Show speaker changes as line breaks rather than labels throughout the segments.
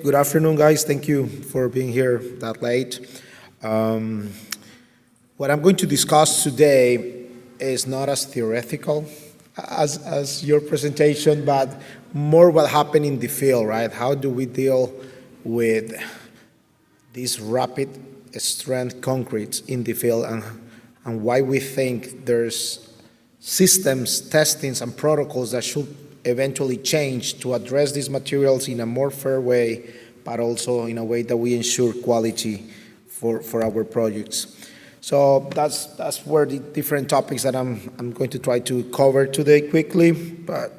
Good afternoon, guys. Thank you for being here that late. Um, what I'm going to discuss today is not as theoretical as your presentation, but more what happened in the field, right? How do we deal with this rapid strength concrete in the field, and why we think there's systems, testings, and protocols that should eventually change to address these materials in a more fair way, but also in a way that we ensure quality for our projects. So that's where the different topics that I'm going to try to cover today quickly, but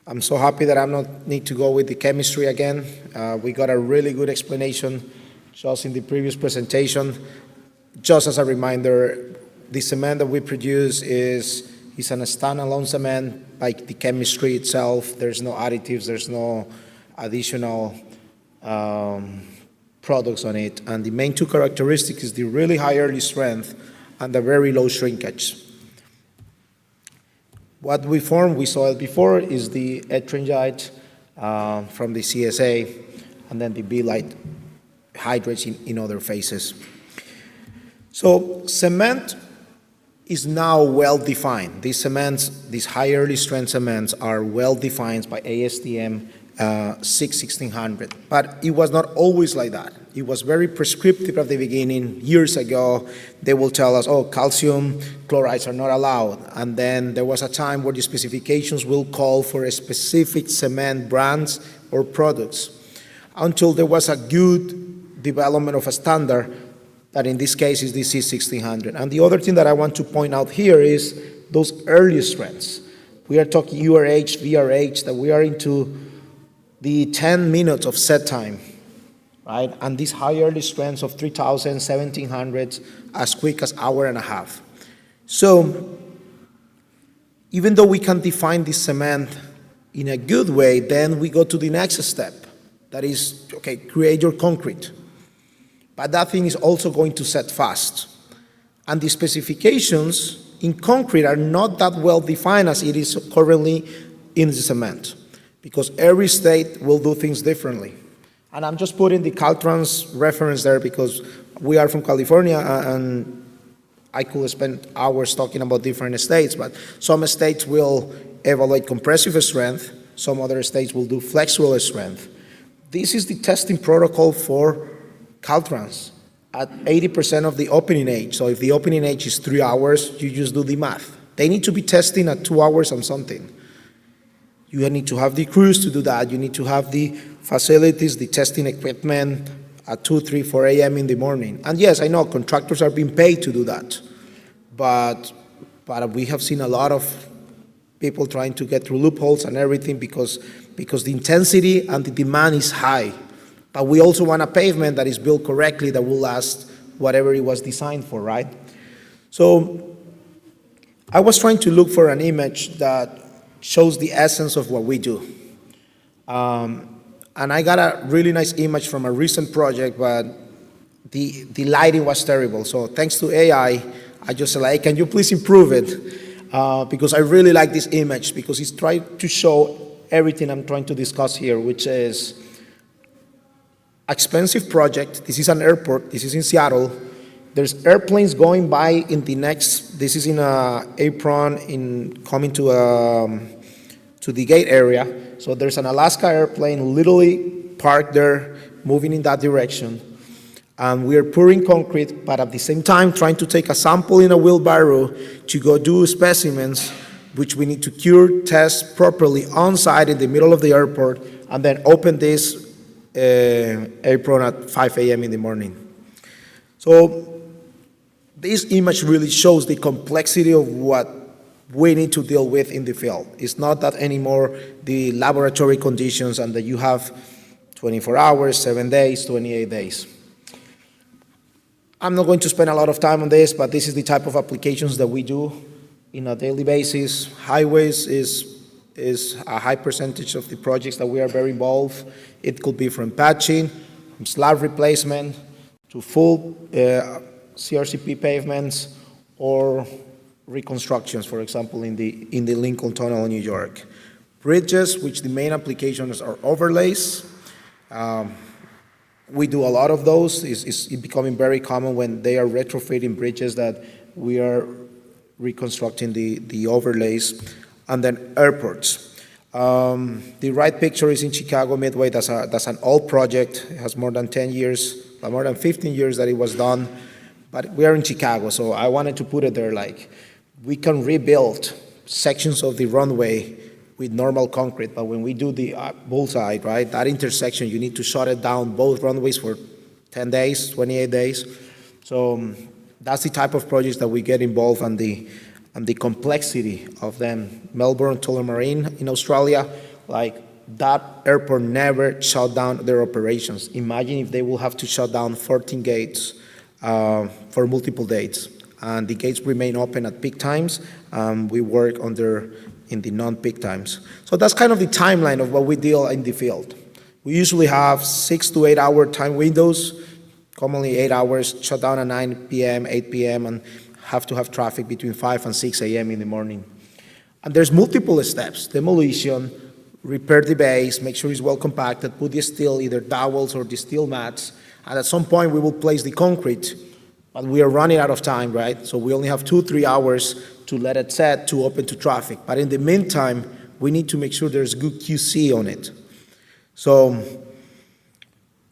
I'm so happy that I don't need to go with the chemistry again. We got a really good explanation just in the previous presentation. Just as a reminder, the cement that we produce is an standalone cement by the chemistry itself. There's no additives, there's no additional products on it. And the main two characteristics is the really high early strength and the very low shrinkage. What we formed, we saw it before, is the ettringite from the CSA, and then the B-light hydrates in other phases. So cement is now well defined. These cements, these high early strength cements, are well defined by ASTM 1600. But it was not always like that. It was very prescriptive at the beginning. Years ago, they will tell us, oh, calcium chlorides are not allowed. And then there was a time where the specifications will call for a specific cement brands or products, until there was a good development of a standard that in this case is the C1600. And the other thing that I want to point out here is those early strengths. We are talking URH, VRH, that we are into the 10 minutes of set time, right? And these high early strengths of 3000, 1700, as quick as hour and a half. So even though we can define this cement in a good way, then we go to the next step. That is, okay, create your concrete. But that thing is also going to set fast. And the specifications in concrete are not that well defined as it is currently in the cement, because every state will do things differently. And I'm just putting the Caltrans reference there because we are from California, and I could spend hours talking about different states, but some states will evaluate compressive strength, some other states will do flexible strength. This is the testing protocol for Caltrans at 80% of the opening age. So if the opening age is 3 hours, you just do the math. They need to be testing at 2 hours and something. You need to have the crews to do that. You need to have the facilities, the testing equipment at 2, 3, 4 a.m. in the morning. And yes, I know contractors are being paid to do that. But we have seen a lot of people trying to get through loopholes and everything because the intensity and the demand is high. But we also want a pavement that is built correctly that will last whatever it was designed for, right? So I was trying to look for an image that shows the essence of what we do. And I got a really nice image from a recent project, but the lighting was terrible. So thanks to AI, I just said, like, can you please improve it? Because I really like this image, because it's trying to show everything I'm trying to discuss here, which is expensive project. This is an airport. This is in Seattle. There's airplanes going by in the next. This is in a apron coming to the gate area. So there's an Alaska airplane literally parked there, moving in that direction. And we are pouring concrete, but at the same time trying to take a sample in a wheelbarrow to go do specimens, which we need to cure, test properly on site in the middle of the airport, and then open this apron at 5 a.m. in the morning. So this image really shows the complexity of what we need to deal with in the field. It's not that anymore the laboratory conditions and that you have 24 hours, 7 days, 28 days. I'm not going to spend a lot of time on this, but this is the type of applications that we do on a daily basis. Highways is a high percentage of the projects that we are very involved. It could be from patching, from slab replacement, to full CRCP pavements, or reconstructions, for example, in the Lincoln Tunnel in New York. Bridges, which the main applications are overlays, We do a lot of those. It's becoming very common when they are retrofitting bridges that we are reconstructing the overlays. And then airports. The right picture is in Chicago Midway. That's an old project. It has more than 10 years, more than 15 years that it was done. But we are in Chicago, so I wanted to put it there like we can rebuild sections of the runway with normal concrete, but when we do the bullseye, right, that intersection, you need to shut it down both runways for 10 days, 28 days. So that's the type of projects that we get involved and the complexity of them. Melbourne Tullamarine in Australia, like that airport never shut down their operations. Imagine if they will have to shut down 14 gates for multiple dates. And the gates remain open at peak times. We work in the non-peak times. So that's kind of the timeline of what we deal in the field. We usually have 6 to 8 hour time windows, commonly 8 hours, shut down at 9 p.m., 8 p.m., and have to have traffic between 5 and 6 a.m. in the morning. And there's multiple steps: demolition, repair the base, make sure it's well compacted, put the steel, either dowels or the steel mats, and at some point we will place the concrete. But we are running out of time, right? So we only have 2-3 hours to let it set to open to traffic. But in the meantime, we need to make sure there's good QC on it. So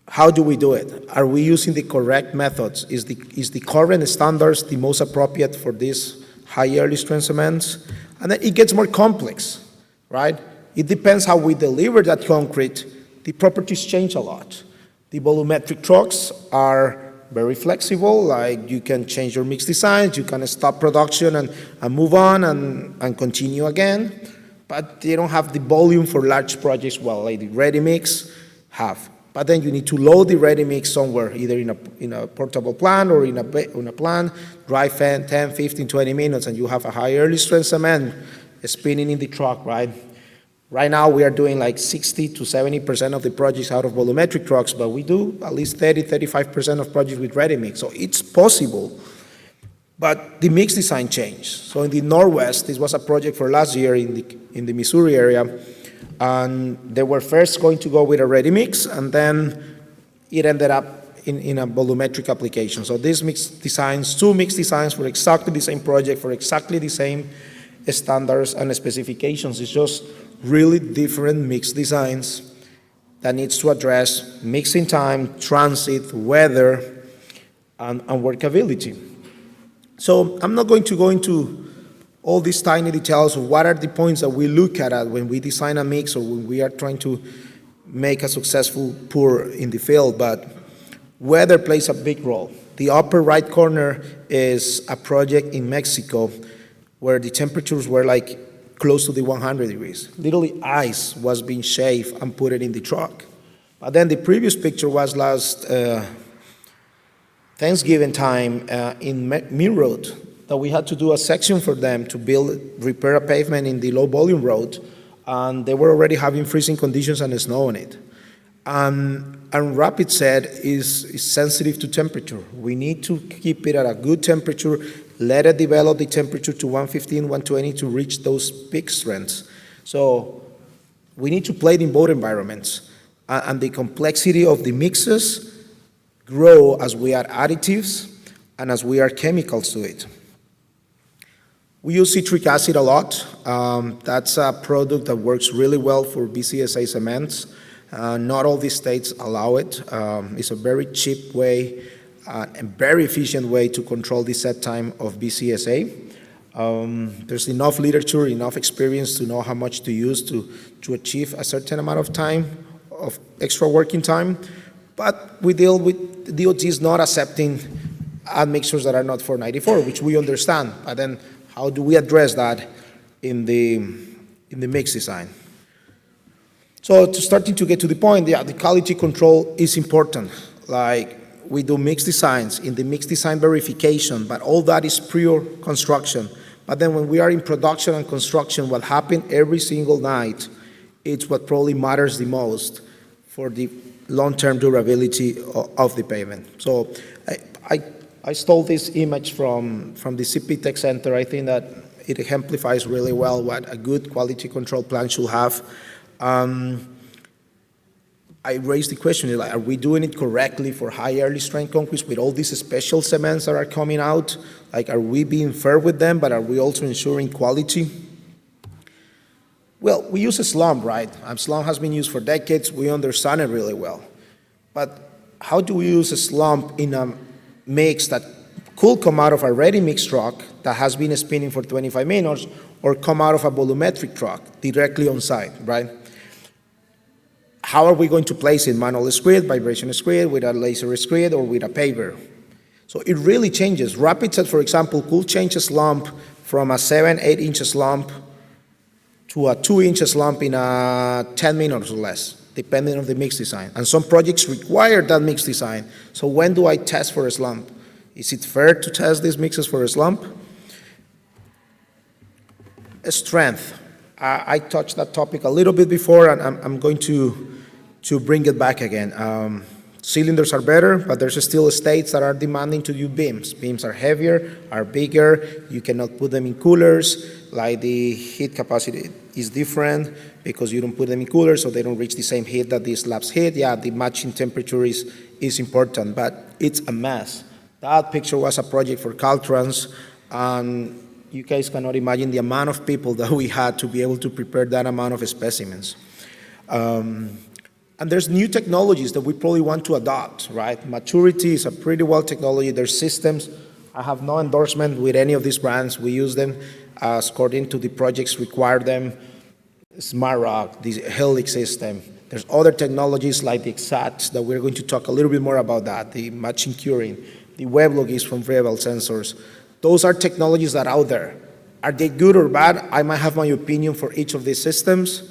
how do we do it? Are we using the correct methods? Is the current standards the most appropriate for these high early strength cements? And then it gets more complex, right? It depends how we deliver that concrete. The properties change a lot. The volumetric trucks are very flexible, like you can change your mix designs, you can stop production and move on and continue again, but they don't have the volume for large projects like the ready mix have. But then you need to load the ready mix somewhere, either in a portable plant or in a plant, drive 10, 15, 20 minutes, and you have a high early strength cement spinning in the truck, right? Right now, we are doing like 60 to 70% of the projects out of volumetric trucks, but we do at least 35% of projects with ready mix. So it's possible, but the mix design changed. So in the Northwest, this was a project for last year in the Missouri area, and they were first going to go with a ready mix, and then it ended up in a volumetric application. So these mix designs, 2 mix designs for exactly the same project, for exactly the same standards and specifications. It's just really different mix designs that needs to address mixing time, transit, weather, and workability. So I'm not going to go into all these tiny details of what are the points that we look at when we design a mix or when we are trying to make a successful pour in the field, but weather plays a big role. The upper right corner is a project in Mexico where the temperatures were like close to the 100 degrees. Literally ice was being shaved and put it in the truck. But then the previous picture was last Thanksgiving time in Mill Road, that we had to do a section for them to repair a pavement in the low volume road, and they were already having freezing conditions and snow on it. And Rapid Set is sensitive to temperature. We need to keep it at a good temperature, let it develop the temperature to 115, 120 to reach those peak strengths. So we need to play it in both environments. And the complexity of the mixes grow as we add additives and as we add chemicals to it. We use citric acid a lot. That's a product that works really well for BCSA cements. Not all the states allow it. It's a very cheap way and very efficient way to control the set time of BCSA. There's enough literature, enough experience to know how much to use to achieve a certain amount of time, of extra working time. But we deal with DOTs not accepting admixtures that are not 494, which we understand. But then how do we address that in the mix design? So starting to get to the point, the quality control is important. Like we do mix designs, in the mix design verification, but all that is pure construction. But then when we are in production and construction, what happens every single night, it's what probably matters the most for the long-term durability of the pavement. So I stole this image from the CP Tech Center. I think that it exemplifies really well what a good quality control plan should have. I raised the question, like, are we doing it correctly for high early strength concretes with all these special cements that are coming out? Like, are we being fair with them, but are we also ensuring quality? Well, we use a slump, right? Slump has been used for decades. We understand it really well. But how do we use a slump in a mix that could come out of a ready-mix truck that has been spinning for 25 minutes or come out of a volumetric truck directly on site, right? How are we going to place it? Manual screed, vibration screed, with a laser screed, or with a paver? So it really changes. Rapid Set, for example, could change a slump from a 7-8 inch slump to a 2-inch slump in 10 minutes or less, depending on the mix design. And some projects require that mix design. So when do I test for a slump? Is it fair to test these mixes for a slump? Strength. I touched that topic a little bit before, and I'm going to bring it back again. Cylinders are better, but there's still states that are demanding to do beams. Beams are heavier, are bigger. You cannot put them in coolers. Like, the heat capacity is different because you don't put them in coolers, so they don't reach the same heat that these slabs hit. Yeah, the matching temperature is important, but it's a mess. That picture was a project for Caltrans, and you guys cannot imagine the amount of people that we had to be able to prepare that amount of specimens. And there's new technologies that we probably want to adopt, right? Maturity is a pretty well technology. There's systems. I have no endorsement with any of these brands. We use them according to the projects require them. Smart Rock, the Helix system. There's other technologies like the Exact that we're going to talk a little bit more about that, the matching curing, the WebLog is from Rebel Sensors. Those are technologies that are out there. Are they good or bad? I might have my opinion for each of these systems.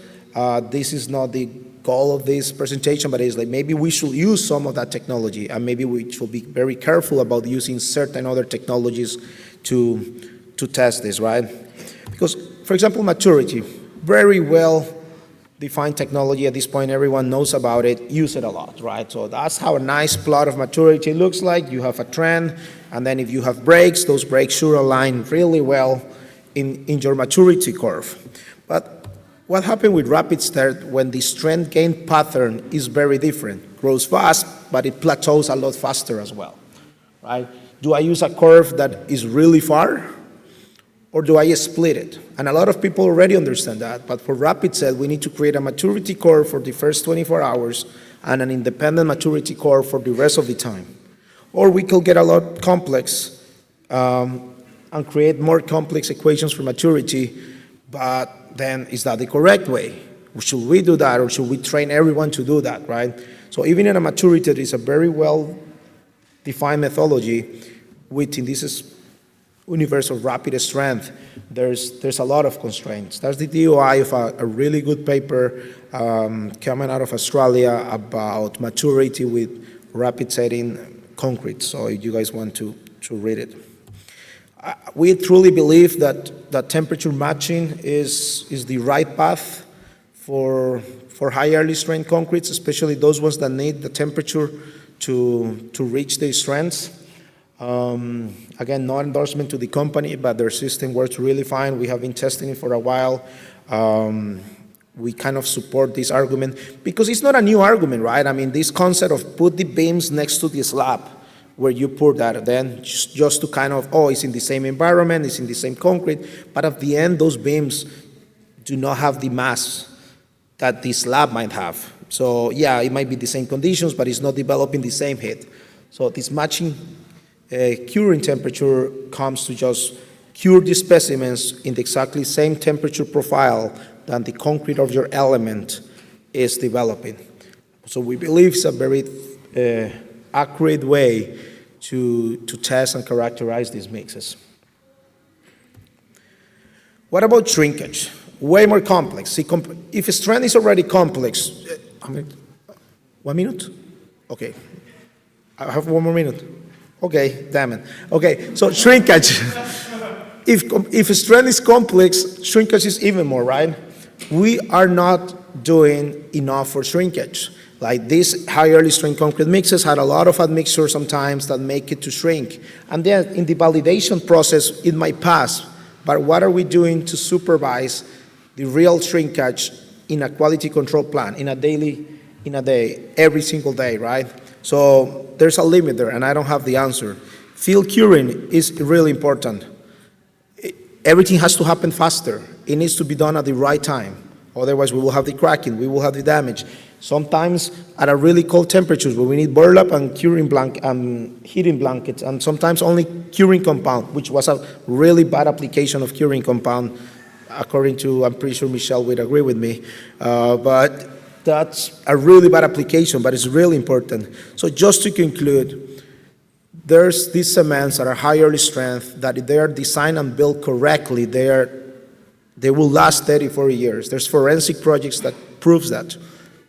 This is not the goal of this presentation, but it's like maybe we should use some of that technology, and maybe we should be very careful about using certain other technologies to test this, right? Because, for example, maturity, very well defined technology at this point, everyone knows about it, use it a lot, right? So that's how a nice plot of maturity looks like. You have a trend, and then if you have breaks, those breaks should align really well in your maturity curve. But what happened with Rapid Start when the strength gain pattern is very different? Grows fast, but it plateaus a lot faster as well, right? Do I use a curve that is really far, or do I split it? And a lot of people already understand that, but for Rapid Set, we need to create a maturity curve for the first 24 hours and an independent maturity curve for the rest of the time. Or we could get a lot complex and create more complex equations for maturity, but then is that the correct way? Should we do that, or should we train everyone to do that, right? So even in a maturity, there is a very well-defined methodology within this universe of rapid strength. There's a lot of constraints. That's the DOI of a really good paper coming out of Australia about maturity with rapid setting concrete. So if you guys want to read it. We truly believe that temperature matching is the right path for high early strength concretes, especially those ones that need the temperature to reach their strengths. Again, no endorsement to the company, but their system works really fine. We have been testing it for a while. We kind of support this argument because it's not a new argument, right? I mean, this concept of put the beams next to the slab where you pour that, then just to kind of, it's in the same environment, it's in the same concrete, but at the end, those beams do not have the mass that the slab might have. So yeah, it might be the same conditions, but it's not developing the same heat. So this matching curing temperature comes to just cure the specimens in the exactly same temperature profile that the concrete of your element is developing. So we believe it's a very accurate way to test and characterize these mixes. What about shrinkage? Way more complex. See, if a strand is already complex, 1 minute? Okay, I have 1 more minute. Okay, damn it. Okay, so shrinkage. If a strand is complex, shrinkage is even more, right? We are not doing enough for shrinkage. Like these high early strength concrete mixes had a lot of admixture sometimes that make it to shrink. And then in the validation process, it might pass. But what are we doing to supervise the real shrinkage in a quality control plan, in a daily in a day, every single day, right? So there's a limit there, and I don't have the answer. Field curing is really important. Everything has to happen faster. It needs to be done at the right time. Otherwise, we will have the cracking, we will have the damage. Sometimes at a really cold temperatures where we need burlap and heating blankets, and sometimes only curing compound, which was a really bad application of curing compound, according to, I'm pretty sure Michelle would agree with me. But that's a really bad application, but it's really important. So just to conclude, there's these cements that are high early strength, that if they are designed and built correctly, they will last 30, 40 years. There's forensic projects that proves that.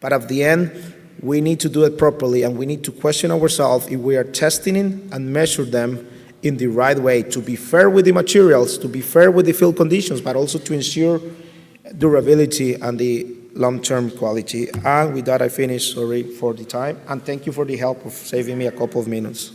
But at the end, we need to do it properly, and we need to question ourselves if we are testing it and measure them in the right way, to be fair with the materials, to be fair with the field conditions, but also to ensure durability and the long-term quality. And with that, I finish. Sorry for the time, and thank you for the help of saving me a couple of minutes.